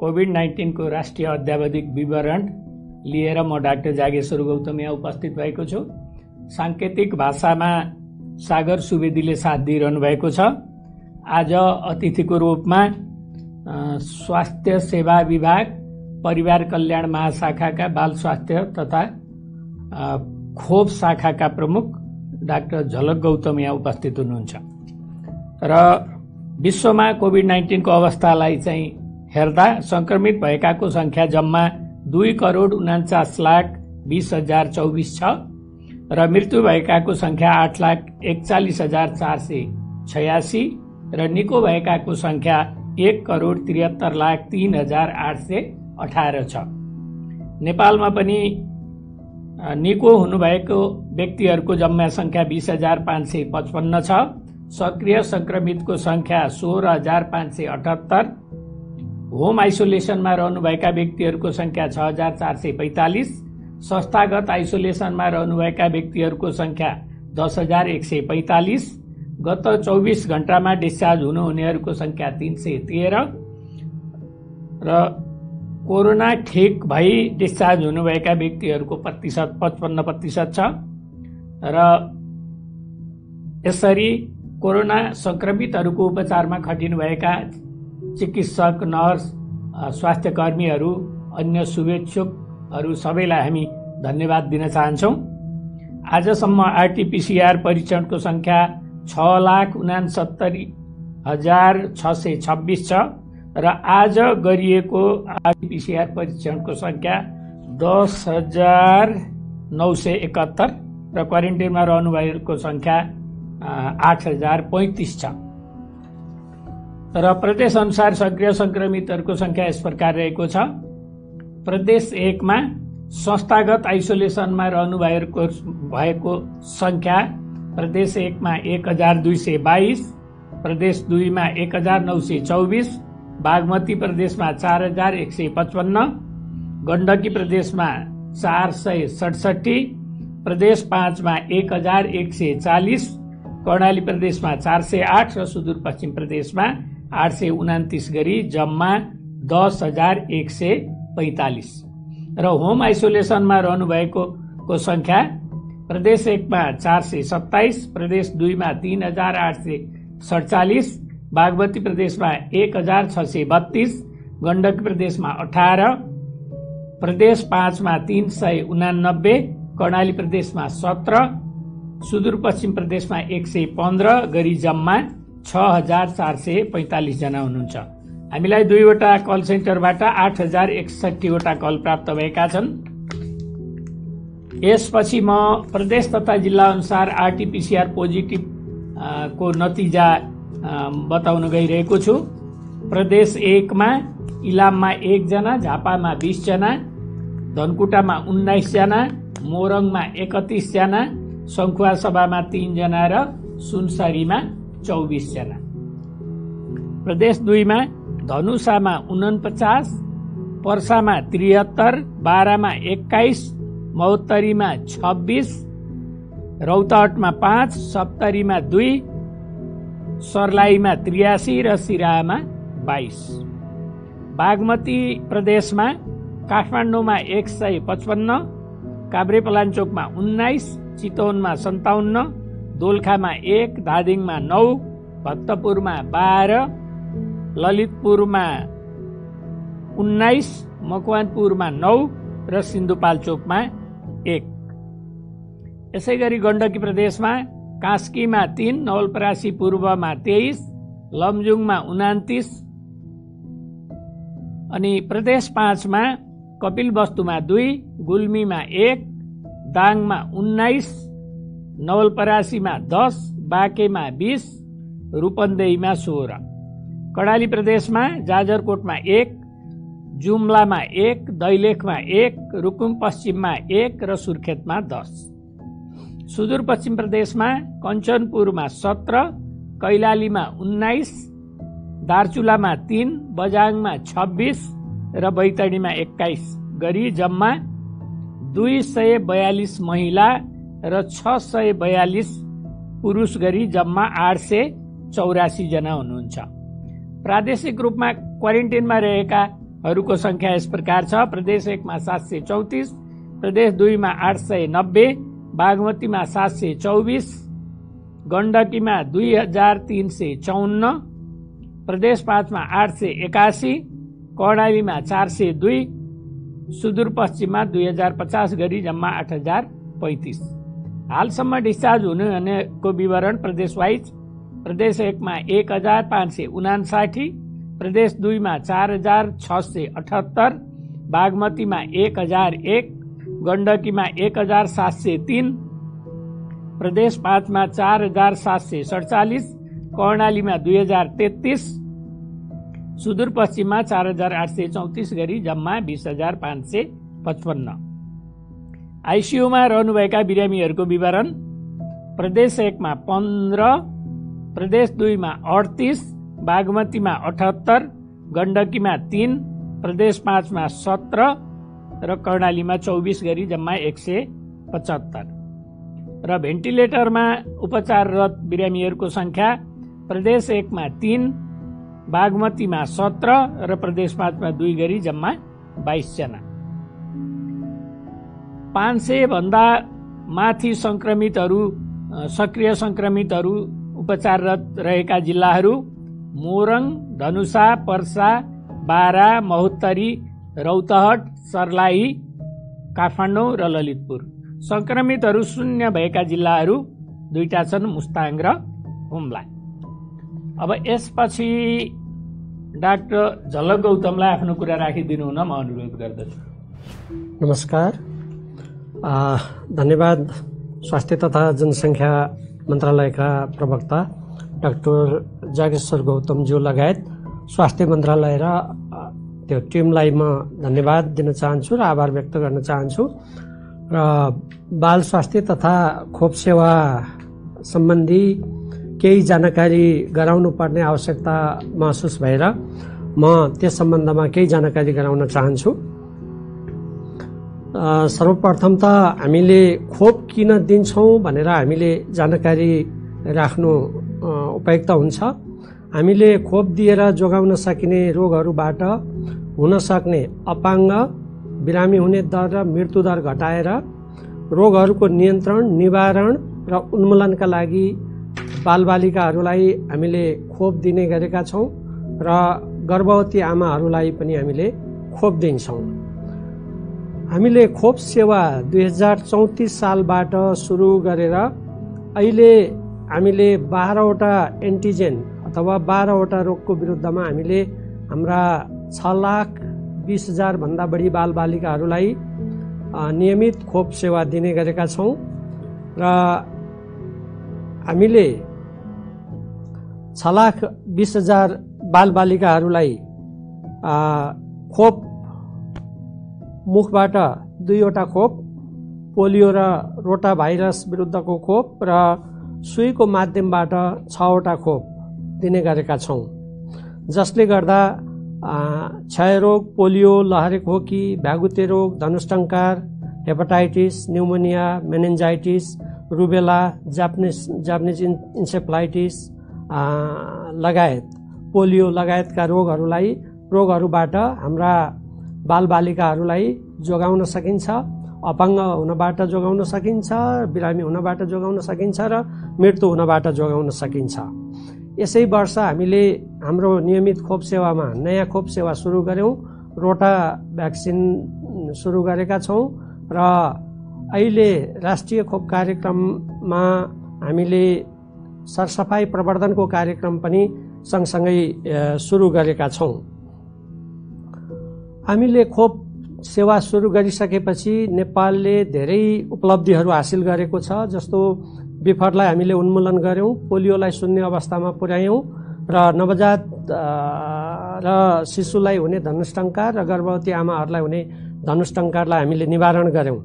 COVID-19 को राष्ट्रिय अद्यावधिक विवरण लिएर म डाक्टर जागेश्वर गौतम यहाँ उपस्थित भएको छु। सांकेतिक भाषामा सागर सुवेदीले साथ दिइरहनु भएको छ। आज अतिथिको रूपमा स्वास्थ्य सेवा विभाग परिवार कल्याण महाशाखाका बाल स्वास्थ्य तथा खोप शाखाका प्रमुख डाक्टर झलक गौतम यहाँ उपस्थित हुनुहुन्छ। र विश्वमा कोभिड-19 को अवस्थालाई चाहिँ हेर्दा संक्रमित भएकाको संख्या जम्मा 2,49,20,024 छ र मृत्यु भएकाको संख्या 8,41,486 र निको भएकाको संख्या 1,73,03,818 छ। नेपालमा पनि निको हुनुभएको व्यक्तिहरूको जम्मा संख्या 20,555 छ। सक्रिय संक्रमितको संख्या 16,578। होम आइसोलेसनमा रहनुभएका व्यक्तिहरूको संख्या 6,445। संस्थागत आइसोलेसनमा रहनुभएका व्यक्तिहरूको संख्या 10,145। गत 24 घण्टामा डिस्चार्ज हुनुहुनेहरूको संख्या 313 र कोरोना ठिक भई डिस्चार्ज हुनुभएका व्यक्तिहरूको प्रतिशत 55% छ। र यसरी कोरोना संक्रमितहरूको उपचारमा खटिनुभएका चिकित्सक, नर्स, स्वास्थ्य कर्मीहरू, अन्य शुभेच्छुकहरू सबैलाई हामी धन्यवाद दिन चाहन्छौँ। आजसम्म आरटीपीसीआर परीक्षणको संख्या 6,69,626 छ र आज गरिएको आरटीपीसीआर परीक्षणको संख्या 10,971 र क्वारेन्टाइनमा रहनुभएको संख्या 8,035 छ। र प्रदेश अनुसार सक्रिय संक्रमितहरूको संख्या यस प्रकार रहेको छ। प्रदेश 1 मा संस्थागत आइसोलेसनमा रहनु भएको संख्या प्रदेश 1 मा 1,222, प्रदेश 2 मा 1,924, बागमती प्रदेशमा 4,155, गण्डकी प्रदेशमा 467, प्रदेश 5 मा 1,140, कर्णाली प्रदेशमा 408 र सुदूरपश्चिम प्रदेशमा 829 गरी जम्मा 10,145 र होम आइसोलेसनमा रहनुभएको संख्या प्रदेश 1 मा 427, प्रदेश 2 मा 3,847, बागमती प्रदेशमा 1,632, गण्डकी प्रदेशमा 18, प्रदेश 5 मा 389, कर्णाली प्रदेशमा 17, सुदूरपश्चिम प्रदेशमा 115 गरी जम्मा 6,445 जना हुनुहुन्छ। हामीलाई 2 वटा कल सेन्टरबाट 8,061 वटा कल प्राप्त भएका छन्। यसपछि म प्रदेश तथा जिल्ला अनुसार आरटीपीसीआर पोजिटिभ को नतिजा बताउन गइरहेको छु। प्रदेश 1 मा इलाममा 1 जना, झापामा 20 जना, धनकुटामा 19 जना, मोरङमा 31 जना, सङ्खुवासभामा 3 जना र सुनसरीमा 24 जना। प्रदेश 2 मा धनुषामा 49, पर्सामा 73, बारामा 21, महोत्तरीमा 26, रौतहटमा 5, सप्तरीमा 2, सर्लाहीमा 83 र सिराहामा 22। बागमती प्रदेशमा काठमाडौँमा 155, काभ्रेपलाञ्चोकमा 19, चितवनमा 57, दोलखामा 1, धादिङमा 9, भक्तपुरमा 12, ललितपुरमा 19, मकवानपुरमा 9 र सिन्धुपाल्चोकमा 1। यसै गरी गण्डकी प्रदेशमा कास्कीमा 3, नवलपरासी पूर्वमा 23, लमजुङमा 29, अनि प्रदेश 5 मा कपिलवस्तुमा 2, गुल्मीमा 1, दाङमा 19, नवलपरासीमा 10, बाँकेमा 20, रूपन्देहीमा 16। कर्णाली प्रदेशमा जाजरकोटमा 1, जुम्लामा 1, दैलेखमा 1, रुकुम पश्चिममा 1 र सुर्खेतमा 10। सुदूरपश्चिम प्रदेशमा कञ्चनपुरमा 17, कैलालीमा 19, दार्चुलामा 3, बजाङमा 26 र बैतडीमा 21 गरी जम्मा 242 महिला र 642 पुरुष गरी जम्मा 884 जना हुनुहुन्छ। प्रादेशिक रूपमा क्वारेन्टाइनमा रहेकाहरूको संख्या यस प्रकार छ। प्रदेश 1 मा 734, प्रदेश 2 मा 890, बागमतीमा 724, गण्डकीमा 2354, प्रदेश 5 मा 881, कर्णालीमा 402, सुदूरपश्चिममा 2050 गरी जम्मा 8035। हालसम्म डिस्चार्ज हुनेको विवरण प्रदेश वाइज: प्रदेश 1 मा 1559, प्रदेश 2 मा 4678, बागमतीमा 1001, गण्डकीमा 1703, प्रदेश 5 मा 4747, कर्णालीमा 2033, सुदूरपश्चिममा 4834 गरी जम्मा 20555। आइसियूमा रहनुभएका बिरामीहरूको विवरण: प्रदेश 1 मा 15, प्रदेश 2 मा 38, बागमतीमा 78, गण्डकीमा 3, प्रदेश 5 मा 17 र कर्णालीमा 24 गरी जम्मा 175। र भेन्टिलेटरमा उपचाररत बिरामीहरूको संख्या: प्रदेश 1 मा 3, बागमतीमा 17 र प्रदेश 5 मा 2 गरी जम्मा 22 जना। 500 भन्दा माथि सक्रिय संक्रमितहरू उपचाररत रहेका जिल्लाहरू: मोरङ, धनुषा, पर्सा, बारा, महोत्तरी, रौतहट, सर्लाही, काठमाडौँ र ललितपुर। संक्रमितहरू शून्य भएका जिल्लाहरू 2टा छन्, मुस्ताङ र हुम्ला। अब यसपछि डाक्टर झलक गौतमलाई आफ्नो कुरा राखिदिनु हुन म अनुरोध गर्दछु। नमस्कार, धन्यवाद। स्वास्थ्य तथा जनसङ्ख्या मन्त्रालयका प्रवक्ता डाक्टर जागेश्वर गौतमज्यू लगायत स्वास्थ्य मन्त्रालय र त्यो टिमलाई म धन्यवाद दिन चाहन्छु र आभार व्यक्त गर्न चाहन्छु। र बाल स्वास्थ्य तथा खोप सेवा सम्बन्धी केही जानकारी गराउनु पर्ने आवश्यकता महसुस भएर म त्यस सम्बन्धमा केही जानकारी गराउन चाहन्छु। सर्वप्रथम त हामीले खोप किन दिन्छौँ भनेर हामीले जानकारी राख्नु उपयुक्त हुन्छ। हामीले खोप दिएर जोगाउन सकिने रोगहरूबाट हुन सक्ने अपाङ्ग, बिरामी हुने दर र मृत्युदर घटाएर रोगहरूको नियन्त्रण, निवारण र उन्मूलनका लागि बालबालिकाहरूलाई हामीले खोप दिने गरेका छौँ र गर्भवती आमाहरूलाई पनि हामीले खोप दिन्छौँ। हामीले खोप सेवा 2034 सालबाट सुरु गरेर अहिले हामीले 12वटा एन्टिजेन अथवा 12वटा रोगको विरुद्धमा हामीले हाम्रा 6,20,000 भन्दा बढी बालबालिकाहरूलाई नियमित खोप सेवा दिने गरेका छौँ र हामीले 6,20,000 बालबालिकाहरूलाई खोप मुखबाट 2वटा खोप, पोलियो र रोटा भाइरस विरुद्धको खोप र सुईको माध्यमबाट 6वटा खोप दिने गरेका छौँ, जसले गर्दा क्षयरोग, पोलियो, लहरे खोकी, भ्यागुते रोग, धनुष्टङ्कार, hepatitis, pneumonia, meningitis, rubella, Japanese encephalitis लगायत पोलियो लगायतका रोगहरूबाट हाम्रा बालबालिकाहरूलाई जोगाउन सकिन्छ, अपाङ्ग हुनबाट जोगाउन सकिन्छ, बिरामी हुनबाट जोगाउन सकिन्छ र मृत्यु हुनबाट जोगाउन सकिन्छ। यसै वर्ष हामीले हाम्रो नियमित खोप सेवामा नयाँ खोप सेवा सुरु गर्यौं, रोटा भ्याक्सिन सुरु गरेका छौं र अहिले राष्ट्रिय खोप कार्यक्रममा हामीले सरसफाई प्रवर्धनको कार्यक्रम पनि सँगसँगै सुरु गरेका छौं। हामीले खोप सेवा सुरु गरिसकेपछि नेपालले धेरै उपलब्धिहरू हासिल गरेको छ। जस्तो बिफरलाई हामीले उन्मूलन गर्यौं, पोलियोलाई शून्य अवस्थामा पुर्यायौं र नवजात र शिशुलाई हुने धनुष्टङ्कार र गर्भवती आमाहरूलाई हुने धनुष्टङ्कारलाई हामीले निवारण गर्यौं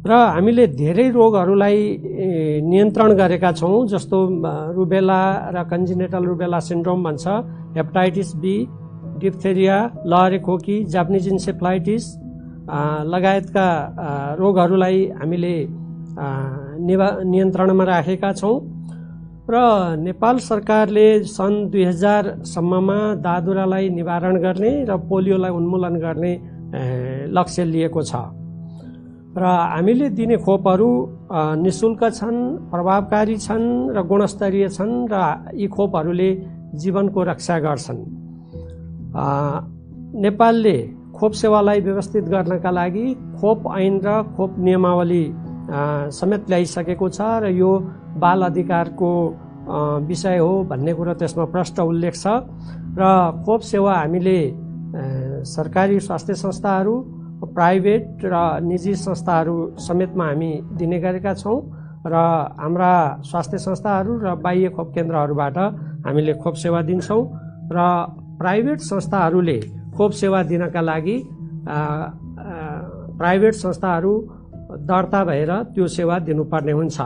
र हामीले धेरै रोगहरूलाई नियन्त्रण गरेका छौं। जस्तो रुबेला र कन्जिनेटल रुबेला सिन्ड्रोम भन्छ, हेपाटाइटिस बी, डिप्थेरिया, लहरे खोकी, जापानिज इन्सेफ्लाइटिस लगायतका रोगहरूलाई हामीले नियन्त्रणमा राखेका छौं। र नेपाल सरकारले सन् 2000 सम्ममा दादुरालाई निवारण गर्ने र पोलियोलाई उन्मूलन गर्ने लक्ष्य लिएको छ र हामीले दिने खोपहरू निशुल्क छन्, प्रभावकारी छन् र गुणस्तरीय छन् र यी खोपहरूले जीवनको रक्षा गर्छन्। नेपालले खोप सेवालाई व्यवस्थित गर्नका लागि खोप ऐन र खोप नियमावली समेत ल्याइसकेको छ र यो बाल अधिकारको विषय हो भन्ने कुरो त्यसमा प्रष्ट उल्लेख छ र खोप सेवा हामीले सरकारी स्वास्थ्य संस्थाहरू, प्राइभेट र निजी संस्थाहरू समेतमा हामी दिने गरेका छौँ र हाम्रा स्वास्थ्य संस्थाहरू र बाह्य खोप केन्द्रहरूबाट हामीले खोप सेवा दिन्छौँ र प्राइभेट संस्थाहरूले खोप सेवा दिनका लागि प्राइभेट संस्थाहरू दर्ता भएर त्यो सेवा दिनुपर्ने हुन्छ।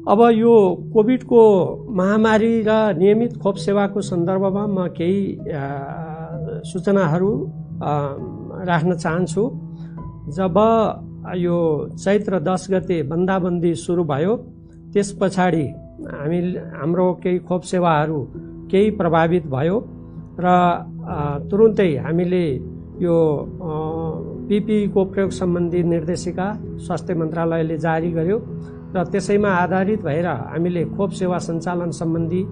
अब यो कोभिडको महामारी र नियमित खोप सेवाको सन्दर्भमा म केही सूचनाहरू राख्न चाहन्छु। जब यो चैत्र 10 गते बन्दाबन्दी सुरु भयो त्यस पछाडि हाम्रो केही खोप सेवाहरू केही प्रभावित भयो र तुरुन्तै हामीले यो पीपीईको प्रयोग सम्बन्धी निर्देशिका स्वास्थ्य मन्त्रालयले जारी गर्यो र त्यसैमा आधारित भएर हामीले खोप सेवा सञ्चालन सम्बन्धी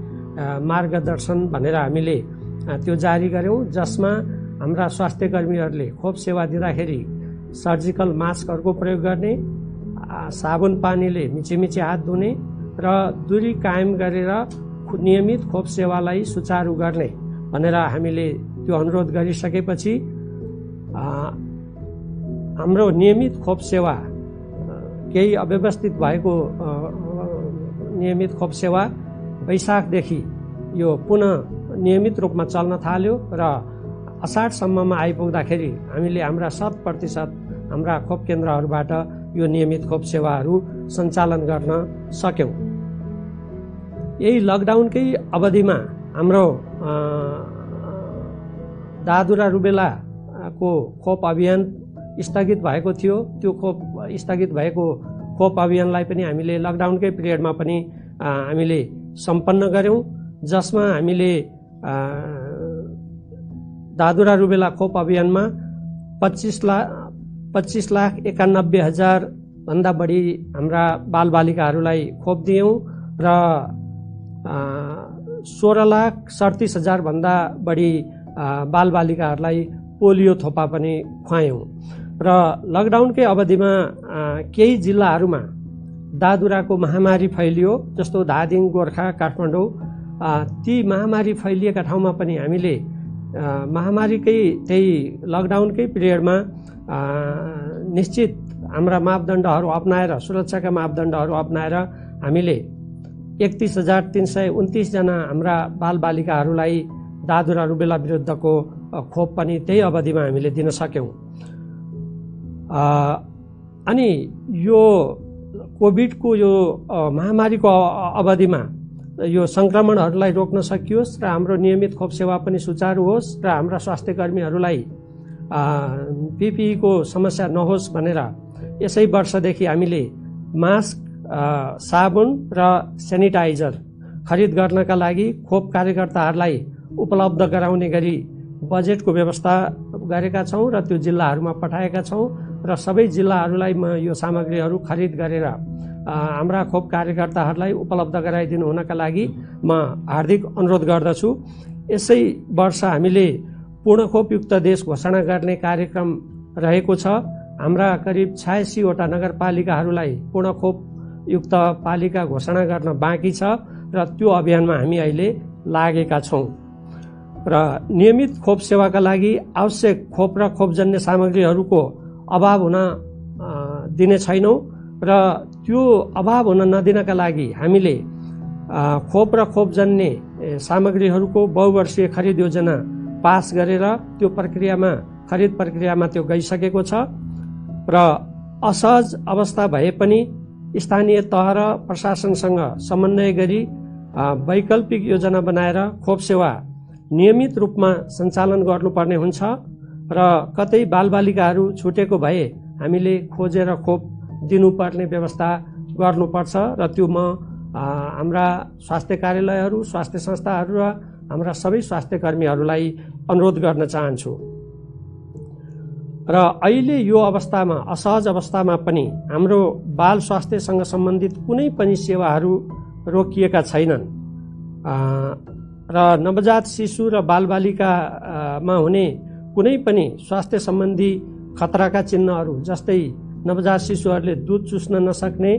मार्गदर्शन भनेर हामीले त्यो जारी गर्यौं, जसमा हाम्रा स्वास्थ्य कर्मीहरूले खोप सेवा दिँदाखेरि सर्जिकल मास्कहरूको प्रयोग गर्ने, साबुन पानीले मिचीमिची हात धुने र दूरी कायम गरेर नियमित खोप सेवालाई सुचारू गर्ने भनेर हामीले त्यो अनुरोध गरिसकेपछि हाम्रो नियमित खोप सेवा केही अव्यवस्थित भएको नियमित खोप सेवा वैशाखदेखि यो पुनः नियमित रूपमा चल्न थाल्यो र असाढसम्ममा आइपुग्दाखेरि हामीले हाम्रा 100% हाम्रा खोप केन्द्रहरूबाट यो नियमित खोप सेवाहरू सञ्चालन गर्न सक्यौं। यही लकडाउनकै अवधिमा हाम्रो दादुरा रुबेलाको खोप अभियान स्थगित भएको थियो। त्यो खोप स्थगित भएको खोप अभियानलाई पनि हामीले लकडाउनकै पिरियडमा पनि हामीले सम्पन्न गर्यौं, जसमा हामीले दादुरा रुबेला खोप अभियानमा 25,91,000 भन्दा बढी हाम्रा बालबालिकाहरूलाई खोप दियौं र 16,37,000 भन्दा बढी बालबालिकाहरूलाई पोलियो थोपा पनि खुवायौं र लकडाउनकै अवधिमा केही जिल्लाहरूमा दादुराको महामारी फैलियो, जस्तो धादिङ, गोर्खा, काठमाडौँ। ती महामारी फैलिएका ठाउँमा पनि हामीले महामारीकै त्यही लकडाउनकै पिरियडमा निश्चित हाम्रा मापदण्डहरू अपनाएर, सुरक्षाका मापदण्डहरू अपनाएर हामीले 31,329 जना हाम्रा बालबालिकाहरूलाई दादुरा रुबेला विरुद्धको खोप पनि त्यही अवधिमा हामीले दिन सक्यौं। अनि यो कोभिडको यो महामारीको अवधिमा यो संक्रमणहरूलाई रोक्न सकियोस् र हाम्रो नियमित खोप सेवा पनि सुचारू होस् र हाम्रा स्वास्थ्य कर्मीहरूलाई पीपीईको समस्या नहोस् भनेर यसै वर्षदेखि हामीले मास्क, साबुन र सेनिटाइजर खरिद गर्नका लागि खोप कार्यकर्ताहरूलाई उपलब्ध गराउने गरी बजेटको व्यवस्था गरेका छौं र त्यो जिल्लाहरूमा पठाएका छौं र सबै जिल्लाहरूलाई म यो सामग्रीहरू खरिद गरेर हाम्रा खोप कार्यकर्ताहरूलाई उपलब्ध गराइदिनु हुनका लागि म हार्दिक अनुरोध गर्दछु। यसै वर्ष हामीले पूर्ण खोपयुक्त देश घोषणा गर्ने कार्यक्रम रहेको छ। हाम्रा करिब 86 वटा नगरपालिकाहरूलाई पूर्ण खोपयुक्त पालिका घोषणा गर्न बाँकी छ र त्यो अभियानमा हामी अहिले लागेका छौं र नियमित खोप सेवाका लागि आवश्यक खोप र खोपजन्य सामग्रीहरूको अभाव हुन दिने छैनौं र त्यो अभाव हुन नदिनका लागि हामीले खोप र खोपजन्य सामग्रीहरूको बहुवर्षीय खरिद योजना पास गरेर त्यो खरिद प्रक्रियामा त्यो गइसकेको छ र असहज अवस्था भए पनि स्थानीय तह र प्रशासनसँग समन्वय गरी वैकल्पिक योजना बनाएर खोप सेवा नियमित रूपमा सञ्चालन गर्नुपर्ने हुन्छ र कतै बालबालिकाहरू छुटेको भए हामीले खोजेर खोप दिनुपर्ने व्यवस्था गर्नुपर्छ र त्यो म हाम्रा स्वास्थ्य कार्यालयहरू, स्वास्थ्य संस्थाहरू र हाम्रा सबै स्वास्थ्य कर्मीहरूलाई अनुरोध गर्न चाहन्छु। र अहिले यो अवस्थामा, असहज अवस्थामा पनि हाम्रो बाल स्वास्थ्यसँग सम्बन्धित कुनै पनि सेवाहरू रोकिएका छैनन् र नवजात शिशु र बालबालिकामा हुने कुनै पनि स्वास्थ्य सम्बन्धी खतराका चिन्हहरू जस्तै नवजात शिशुहरूले दूध चुस्न नसक्ने,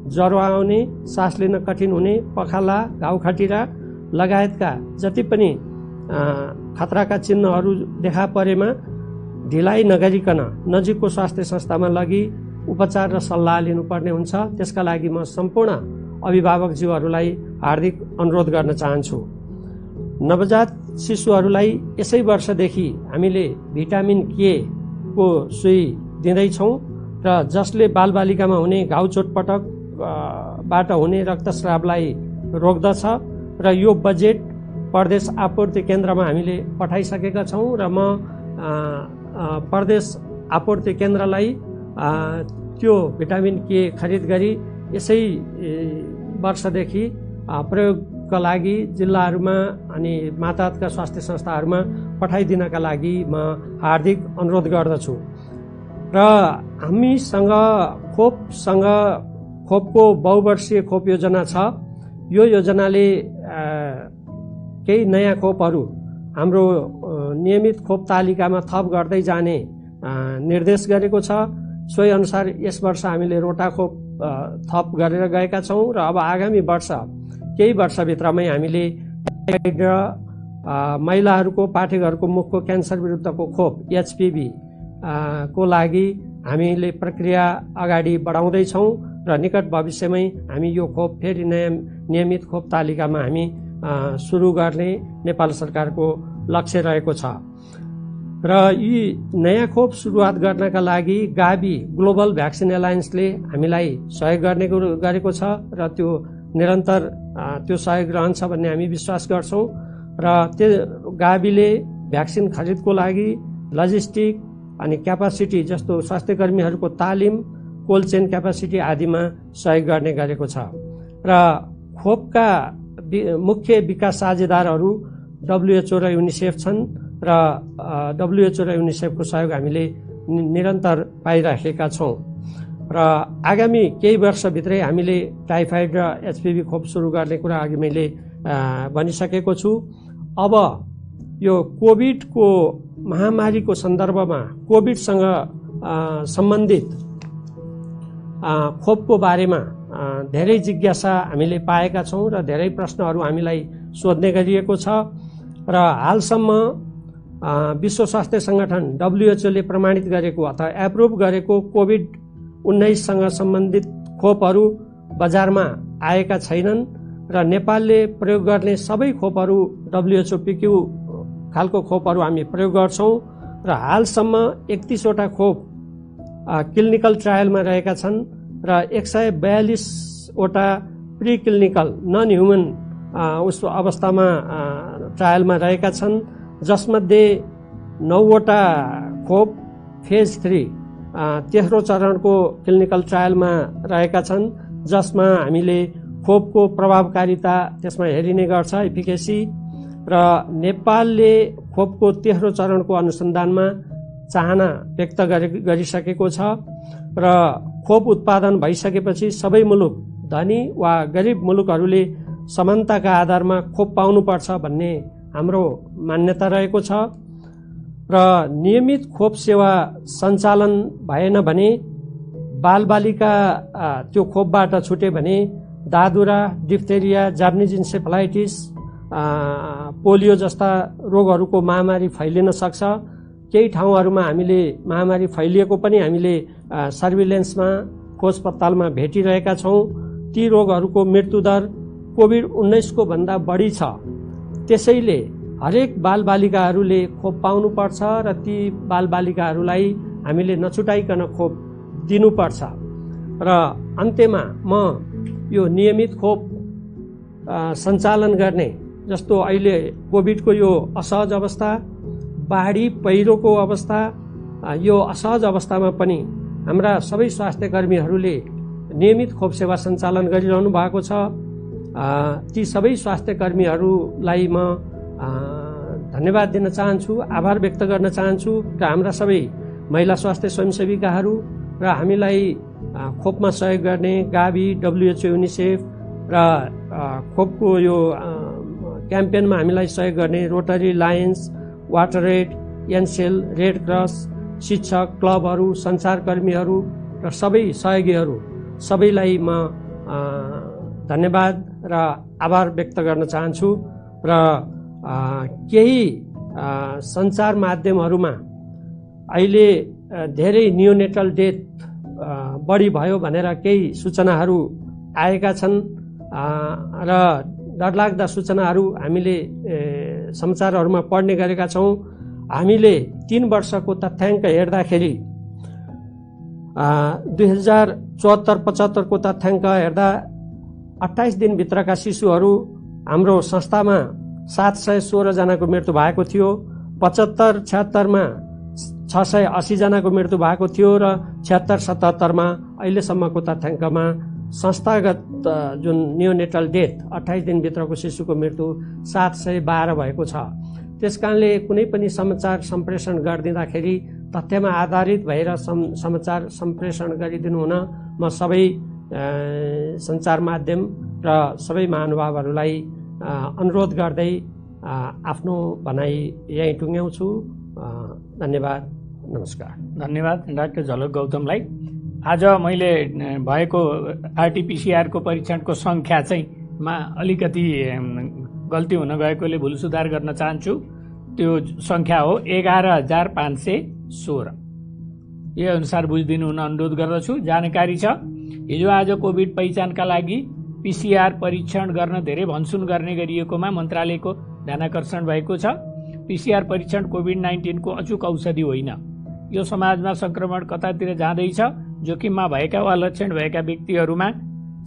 ज्वरो आउने, सास लिन कठिन हुने, पखाला, घाउ खटिरा लगायतका जति पनि खतराका चिन्हहरू देखा परेमा ढिलाइ नगरिकन नजिकको स्वास्थ्य संस्थामा लगी उपचार र सल्लाह लिनुपर्ने हुन्छ। त्यसका लागि म सम्पूर्ण अभिभावकज्यूहरूलाई हार्दिक अनुरोध गर्न चाहन्छु। नवजात शिशुहरूलाई यसै वर्षदेखि हामीले भिटामिन के को सुई दिँदैछौँ र जसले बालबालिकामा हुने घाउ चोटपटकबाट हुने रक्तस्रावलाई रोक्दछ र यो बजेट प्रदेश आपूर्ति केन्द्रमा हामीले पठाइसकेका छौँ र म प्रदेश आपूर्ति केन्द्रलाई त्यो भिटामिन के खरिद गरी यसै वर्षदेखि प्रयोगका लागि जिल्लाहरूमा अनि माताहतका स्वास्थ्य संस्थाहरूमा पठाइदिनका लागि म हार्दिक अनुरोध गर्दछु। र हामीसँग खोपको बहुवर्षीय खोप योजना छ। यो योजनाले केही नयाँ खोपहरू हाम्रो नियमित खोप तालिकामा थप गर्दै जाने निर्देश गरेको छ। सोही अनुसार यस वर्ष हामीले रोटा खोप थप गरेर गएका छौँ र अब आगामी वर्ष केही वर्षभित्रमै हामीले महिलाहरूको, पाठेघरको मुखको क्यान्सर विरुद्धको खोप HPV को लागि हामीले प्रक्रिया अगाडि बढाउँदैछौँ र निकट भविष्यमै हामी यो खोप फेरि नयाँ नियमित खोप तालिकामा हामी सुरु गर्ने नेपाल सरकारको लक्ष्य रहेको छ। र यी नयाँ खोप सुरुवात गर्नका लागि गाभी ग्लोबल भ्याक्सिन एलायन्सले हामीलाई सहयोग गरेको छ र त्यो निरन्तर त्यो सहयोग रहन्छ भन्ने हामी विश्वास गर्छौँ। र त्यो गाभीले भ्याक्सिन खरिदको लागि लजिस्टिक अनि क्यापासिटी जस्तो स्वास्थ्य कर्मीहरूको तालिम, कोल्ड चेन क्यापासिटी आदिमा सहयोग गर्ने गरेको छ। र खोपका मुख्य विकास साझेदारहरू WHO र युनिसेफ छन् र WHO र युनिसेफको सहयोग हामीले निरन्तर पाइराखेका छौँ र आगामी केही वर्षभित्रै हामीले टाइफाइड र HPV खोप सुरु गर्ने कुरा अघि मैले भनिसकेको छु। अब यो कोभिडको महामारीको सन्दर्भमा कोभिडसँग सम्बन्धित खोपको बारेमा धेरै जिज्ञासा हामीले पाएका छौँ र धेरै प्रश्नहरू हामीलाई सोध्ने गरिएको छ र हालसम्म विश्व स्वास्थ्य संगठन WHO ले प्रमाणित गरेको अथवा एप्रुभ गरेको कोभिड-19 सँग सम्बन्धित खोपहरू बजारमा आएका छैनन् र नेपालले प्रयोग गर्ने सबै खोपहरू WHO PQ खालको खोपहरू हामी प्रयोग गर्छौँ र हालसम्म 31 वटा खोप क्लिनिकल ट्रायलमा रहेका छन् र 142 वटा प्री क्लिनिकल नन ह्युमन उसको अवस्थामा ट्रायलमा रहेका छन्, जसमध्ये 9 वटा खोप फेज 3 तेस्रो चरणको क्लिनिकल ट्रायलमा रहेका छन्, जसमा हामीले खोपको प्रभावकारिता त्यसमा हेरिने गर्छ, एफिकेसी। र नेपालले खोपको तेस्रो चरणको अनुसन्धानमा चाहना व्यक्त गरिसकेको छ र खोप उत्पादन भइसकेपछि सबै मुलुक, धनी वा गरिब मुलुकहरूले समानताका आधारमा खोप पाउनुपर्छ भन्ने हाम्रो मान्यता रहेको छ र नियमित खोप सेवा सञ्चालन भएन भने बालबालिका त्यो खोपबाट छुटे भने दादुरा, डिप्थेरिया, जापानिज इन्सेफलाइटिस, पोलियो जस्ता रोगहरूको महामारी फैलिन सक्छ। केही ठाउँहरूमा हामीले महामारी फैलिएको पनि हामीले सर्भिलेन्समा, खोज पत्तालमा भेटिरहेका छौँ। ती रोगहरूको मृत्युदर कोभिड-19 को भन्दा बढी छ। त्यसैले हरेक बालबालिकाहरूले खोप पाउनुपर्छ र ती बालबालिकाहरूलाई हामीले नछुटाइकन खोप दिनुपर्छ। र अन्त्यमा म यो नियमित खोप सञ्चालन गर्ने, जस्तो अहिले कोभिडको यो असहज अवस्था, बाढी पहिरोको अवस्था, यो असहज अवस्थामा पनि हाम्रा सबै स्वास्थ्य कर्मीहरूले नियमित खोप सेवा सञ्चालन गरिरहनु भएको छ ती सबै स्वास्थ्य कर्मीहरूलाई म धन्यवाद दिन चाहन्छु, आभार व्यक्त गर्न चाहन्छु र हाम्रा सबै महिला स्वास्थ्य स्वयंसेविकाहरू र हामीलाई खोपमा सहयोग गर्ने गाभी, WHO, युनिसेफ र खोपको यो क्याम्पेनमा हामीलाई सहयोग गर्ने Rotary, Lions, Water Aid, Ncell, Red Cross, शिक्षक, क्लबहरू, सञ्चारकर्मीहरू र सबै सहयोगीहरू सबैलाई म धन्यवाद र आभार व्यक्त गर्न चाहन्छु र केही सञ्चार माध्यमहरूमा अहिले धेरै नियोनेटल डेथ बढी भयो भनेर केही सूचनाहरू आएका छन् र डरलाग्दा सूचनाहरू हामीले समाचारहरूमा पढ्ने गरेका छौँ। हामीले 3 वर्षको तथ्याङ्क हेर्दाखेरि 2074-75 को तथ्याङ्क हेर्दा 28 दिनभित्रका शिशुहरू हाम्रो संस्थामा 716 जनाको मृत्यु भएको थियो। 75-76 मा 680 जनाको मृत्यु भएको थियो र 76-77 मा अहिलेसम्मको तथ्याङ्कमा संस्थागत जुन नियोनेटल डेथ 28 दिनभित्रको शिशुको मृत्यु 712 भएको छ। त्यसकारणले कुनै पनि समाचार सम्प्रेषण गरिदिँदाखेरि तथ्यमा आधारित भएर समाचार सम्प्रेषण गरिदिनु हुन म सबै सञ्चार माध्यम र सबै महानुभावहरूलाई अनुरोध गर्दै आफ्नो भनाइ यहीँ टुङ्ग्याउँछु। धन्यवाद, नमस्कार। धन्यवाद डाक्टर झलक गौतमलाई। आज मैले भएको RT-PCR को परीक्षणको सङ्ख्या चाहिँ मा अलिकति गल्ती हुन गएकोले भुल सुधार गर्न चाहन्छु। त्यो सङ्ख्या हो 11,516। यो अनुसार बुझिदिनु हुन अनुरोध गर्दछु। जानकारी छ, हिजो आज कोभिड पहिचानका लागि PCR परीक्षण गर्न धेरै भनसुन गर्ने गरिएकोमा मन्त्रालयको ध्यानाकर्षण भएको छ। PCR परीक्षण कोभिड-19 को अचूक औषधि होइन। यो समाजमा संक्रमण कतातिर जाँदैछ, जोखिममा भएका वा लक्षण भएका व्यक्तिहरूमा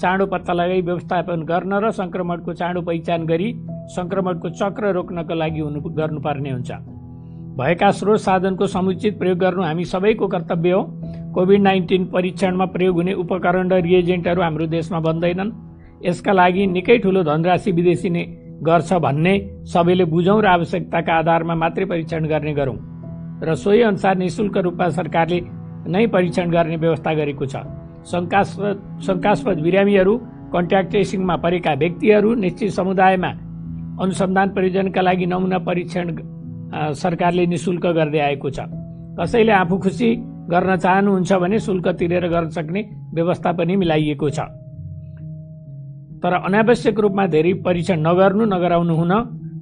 चाँडो पत्ता लगाई व्यवस्थापन गर्न र संक्रमणको चाँडो पहिचान गरी संक्रमणको चक्र रोक्नको लागि गर्नुपर्ने हुन्छ। भएका स्रोत साधनको समुचित प्रयोग गर्नु हामी सबैको कर्तव्य हो। कोभिड-19 परीक्षणमा प्रयोग हुने उपकरण र रिएजेन्टहरू हाम्रो देशमा बन्दैनन्। यसका लागि निकै ठूलो धनराशि विदेशीले गर्छ भन्ने सबैले बुझौं र आवश्यकताका आधारमा मात्रै परीक्षण गर्ने गरौं र सोही अनुसार निशुल्क रूपमा सरकारले नै परीक्षण गर्ने व्यवस्था गरेको छ। शंकास्पद बिरामीहरू, कन्ट्याक्ट ट्रेसिङमा परेका व्यक्तिहरू, निश्चित समुदायमा अनुसन्धान प्रयोजनका लागि नमुना परीक्षण सरकारले निशुल्क गर्दै आएको छ। कसैले आफू खुसी गर्न चाहनुहुन्छ भने शुल्क तिरेर गर्न सक्ने व्यवस्था पनि मिलाइएको छ। तर अनावश्यक रूपमा धेरै परीक्षण नगर्नु, नगराउनु हुन,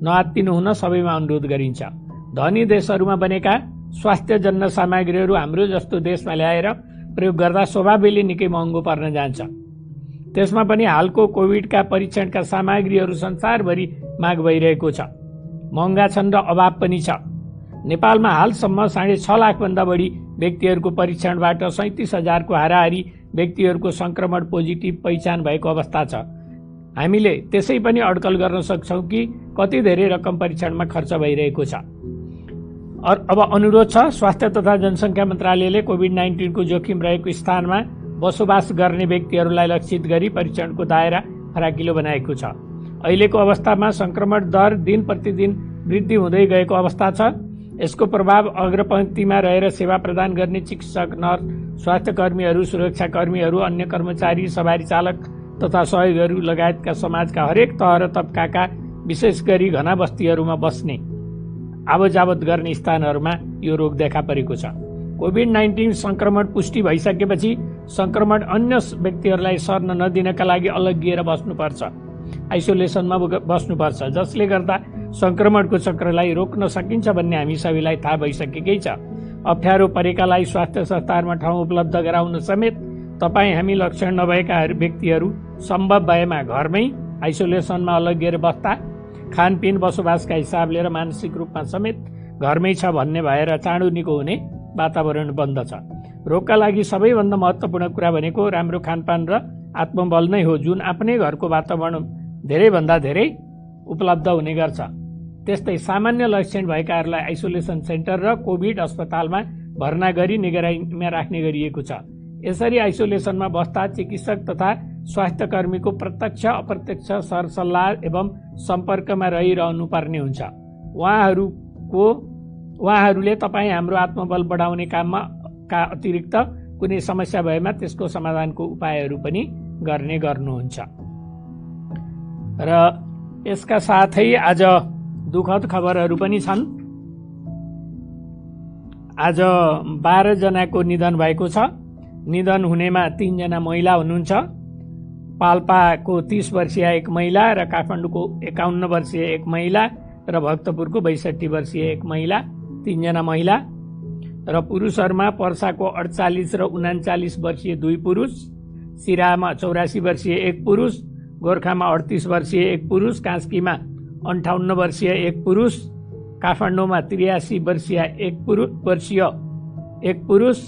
नआत्तिनु हुन सबैमा अनुरोध गरिन्छ। धनी देशहरूमा बनेका स्वास्थ्यजन्य सामग्रीहरू हाम्रो जस्तो देशमा ल्याएर प्रयोग गर्दा स्वभावैले निकै महँगो पर्न जान्छ। त्यसमा पनि हालको कोभिडका परीक्षणका सामग्रीहरू संसारभरि माग भइरहेको छ, महँगा छन् र अभाव पनि छ। नेपालमा हालसम्म 6.5 लाख भन्दा बढी व्यक्तिहरूको परीक्षणबाट 37,000 को हाराहारी व्यक्तिहरूको संक्रमण पोजिटिभ पहिचान भएको अवस्था छ। हामीले त्यसै पनि अड्कल गर्न सक्छौं कि कति धेरै रकम परीक्षणमा खर्च भइरहेको छ। अब अनुरोध छ, स्वास्थ्य तथा जनसङ्ख्या मन्त्रालयले कोभिड-19 को जोखिम रहेको स्थानमा बसोबास गर्ने व्यक्तिहरूलाई लक्षित गरी परीक्षणको दायरा फराकिलो बनाएको छ। अहिलेको अवस्थामा संक्रमण दर दिन प्रतिदिन वृद्धि हुँदै गएको अवस्था छ। यसको प्रभाव अग्रपंक्तिमा रहेर सेवा प्रदान गर्ने चिकित्सक, नर्स, स्वास्थ्य कर्मीहरू, सुरक्षा कर्मीहरू, अन्य कर्मचारी, सवारी चालक तथा सहयोगीहरू लगायतका समाजका हरेक तह र तबकाका, विशेष गरी घना बस्तीहरूमा बस्ने आवजावत गर्ने स्थानहरूमा यो रोग देखा परेको छ। कोभिड-19 संक्रमण पुष्टि भइसकेपछि संक्रमण अन्य व्यक्तिहरूलाई सर्न नदिनका लागि अलग्गिएर बस्नुपर्छ, आइसोलेसनमा बस्नुपर्छ, जसले गर्दा संक्रमणको चक्रलाई रोक्न सकिन्छ भन्ने हामी सबैलाई थाहा भइसकेकै छ। अप्ठ्यारो परेकालाई स्वास्थ्य संस्थाहरूमा ठाउँ उपलब्ध गराउन समेत तपाईँ हामी लक्षण नभएका व्यक्तिहरू सम्भव भएमा घरमै आइसोलेसनमा अलग्गिएर बस्दा, खानपिन बसोबासका हिसाबले र मानसिक रूपमा समेत घरमै छ भन्ने भएर चाँडो निको हुने वातावरण बन्दछ। रोगका लागि सबैभन्दा महत्त्वपूर्ण कुरा भनेको राम्रो खानपान र आत्मबल नै हो, जुन आफ्नै घरको वातावरण धेरैभन्दा धेरै उपलब्ध हुने गर्छ। त्यस्तै सामान्य लक्षण भएकाहरूलाई आइसोलेसन सेन्टर र कोभिड अस्पतालमा भर्ना गरी निगरानीमा राख्ने गरिएको छ। यसरी आइसोलेसनमा बस्दा चिकित्सक तथा स्वास्थ्य कर्मीको प्रत्यक्ष अप्रत्यक्ष सरसल्लाह एवं सम्पर्कमा रहिरहनु पर्ने हुन्छ। उहाँहरूले तपाईँ हाम्रो आत्मबल बढाउने काममा का अतिरिक्त कुनै समस्या भएमा त्यसको समाधानको उपायहरू पनि गर्ने गर्नुहुन्छ। र यसका साथै आज दुःखद खबरहरू पनि छन्। आज 12 जनाको निधन भएको छ। निधन हुनेमा 3 जना महिला हुनुहुन्छ। पाल्पाको 30 वर्षीय एक महिला र काठमाडौँको 51 वर्षीय एक महिला र भक्तपुरको 62 वर्षीय एक महिला, 3 जना महिला। र पुरुषहरूमा पर्साको 48 र 39 वर्षीय 2 पुरुष, सिराहामा 84 वर्षीय एक पुरुष, गोर्खामा 38 वर्षीय एक पुरुष, कास्कीमा 58 वर्षीय एक पुरुष, काठमाडौँमा 83 वर्षीय एक पुरुष,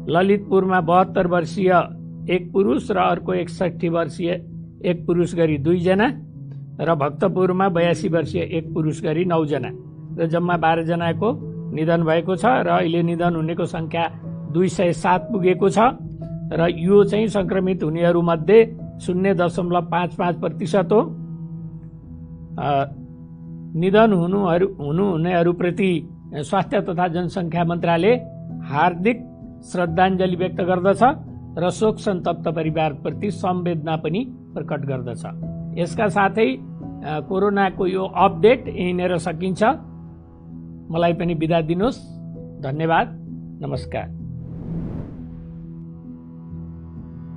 ललितपुरमा 72 वर्षीय एक पुरुष र अर्को 61 वर्षीय एक पुरुष गरी 2 जना र भक्तपुरमा 82 वर्षीय एक पुरुष गरी 9 जना र जम्मा 12 जनाको निधन भएको छ। र अहिले निधन हुनेको संख्या 207 पुगेको छ र यो चाहिँ संक्रमित हुनेहरूमध्ये 0.55% हो। निधन हुनुहुनेहरूप्रति स्वास्थ्य तथा जनसङ्ख्या मन्त्रालय हार्दिक श्रद्धाञ्जली व्यक्त गर्दछ र शोक सन्तप्त परिवारप्रति संवेदना पनि प्रकट गर्दछ। यसका साथै कोरोनाको यो अपडेट यहीँनिर सकिन्छ। मलाई पनि बिदा दिनुहोस्। धन्यवाद। नमस्कार।